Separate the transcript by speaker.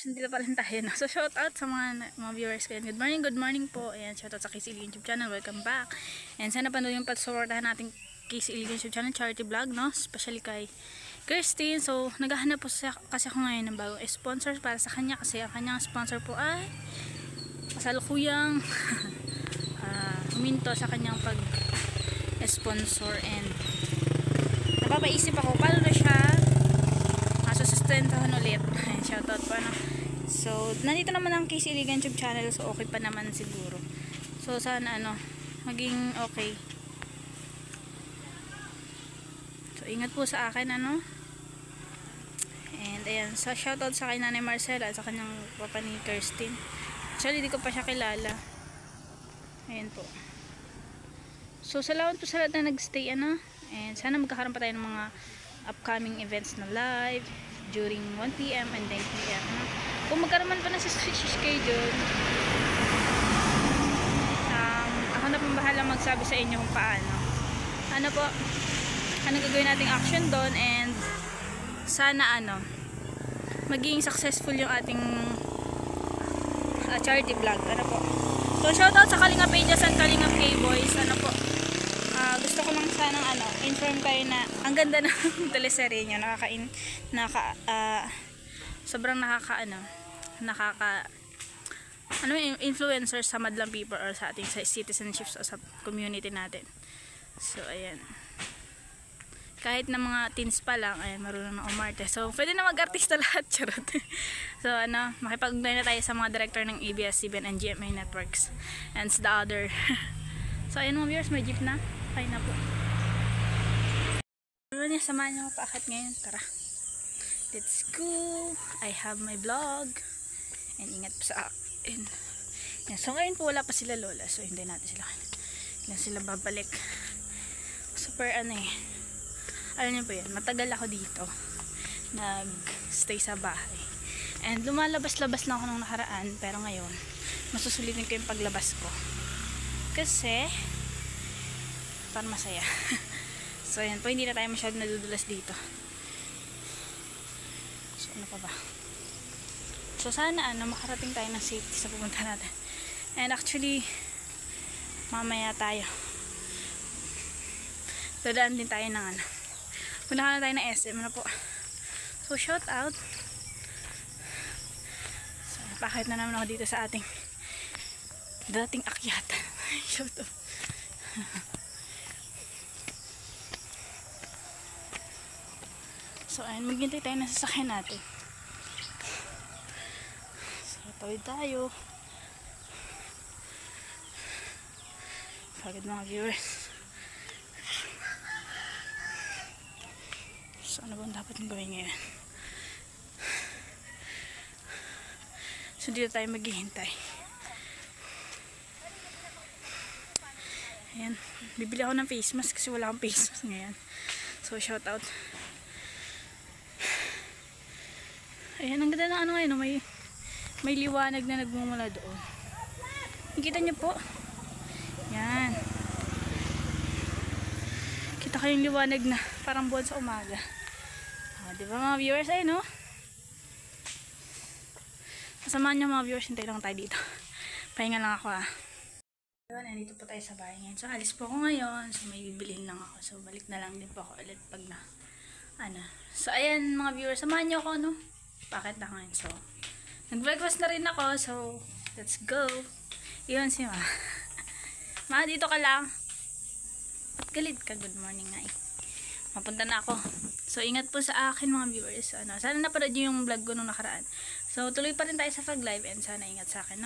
Speaker 1: nandito pa rin tayo, no? So, shout out sa mga viewers ko. Good morning po. Ayan, shout out sa Casey Iligan YouTube channel. Welcome back. And sana panood yung pagsuportahan natin Casey Iligan YouTube channel, charity vlog, no? Especially kay Kirsten. So, naghahanap po kasi ako ngayon ng bagong sponsors para sa kanya kasi ang kanyang sponsor po ay kasalukuyang huminto sa kanyang pag-sponsor and napapaisip ako paano na siya masusustentahan ulit. Shoutout po, ano. So, nandito naman ang Casey Iligan YouTube channel, so okay pa naman siguro. So, sana maging okay. So, ingat po sa akin, ano. And ayan, so shoutout sa kay Nanay Marcela at sa kanyang papa ni Kirsten. Actually, di ko pa siya kilala. Ayan po. So, salamat po sa lahat na nagstay, ano. And sana magkakaroon pa tayo ng mga upcoming events na live during 1 PM and 9 PM. Kung magkaroon man pa na sa schedule, ako na pong bahala magsabi sa inyo kung paano. Ano po, ano gagawin nating action doon and sana maging successful yung ating charity vlog. Ano po. So, shoutout sa Kalingap Pages at Kalingap K-Boys. Ano po. Gusto ko lang sanang inform kayo na ang ganda ng teleserye nyo. Sobrang influencer sa madlang people or sa ating citizenships o sa community natin. So, ayan. Kahit na mga teens pa lang, ayan, marunong na umarte. So, pwede na mag-artista lahat, charot. So, makipag-ugnayan na tayo sa mga director ng ABS-CBN and GMA Networks and the other. So, ayan mga viewers, may jeep na. Okay na po. Samahan niyo ako paakit ngayon. Tara. Let's go. I have my vlog. And ingat po sa akin. Yan. So, ngayon po wala pa sila lola. So, hindi natin sila. Hindi sila babalik. Super alam niyo po yan. Matagal ako dito. Nag-stay sa bahay. And lumalabas-labas lang ako nung nakaraan. Pero ngayon, masusulitin ko yung paglabas ko. Kasi, para masaya. So, ayan po, hindi na tayo masyadong nadudulas dito. So, ano pa ba? So, sana, makarating tayo ng safety sa pupunta natin. And actually, mamaya tayo. Dadaan din tayo ng punta na tayo ng SM, ano po. So, shout out. So, napakahit na naman ako dito sa ating dating akyatan. Shout out. So, ayun, maghintay tayo ng sasakyan natin. So, tawid tayo. Pagod mga viewers. So, ano bang dapat gawin ngayon? So, dito tayo maghihintay. Ayan, bibili ako ng face mask kasi wala akong face mask ngayon. So, shout out. Ayan, ang ganda ng ngayon, may liwanag na nagmumula doon. Nakita niyo po? Yan. Kita ko yung liwanag na parang buwan sa umaga. Diba mga viewers? Ayun, no? Kasamahan niyo mga viewers, hintay lang tayo dito. Pahinga lang ako, Ayun, nandito po tayo sa bahay ngayon. So, alis po ako ngayon. So, may bibilhin lang ako. So, balik na lang din po ako ulit pag So, ayan mga viewers, samahan niyo ako, Bakit na ngayon? So, nag-breakfast na rin ako. So, let's go. Iyon si Ma. Ma, dito ka lang. Ba't galit ka? Good morning nga Mapunta na ako. So, ingat po sa akin mga viewers. Sana napanood niyo yung vlog ko nung nakaraan. So, tuloy pa rin tayo sa pag-live and sana ingat sa akin,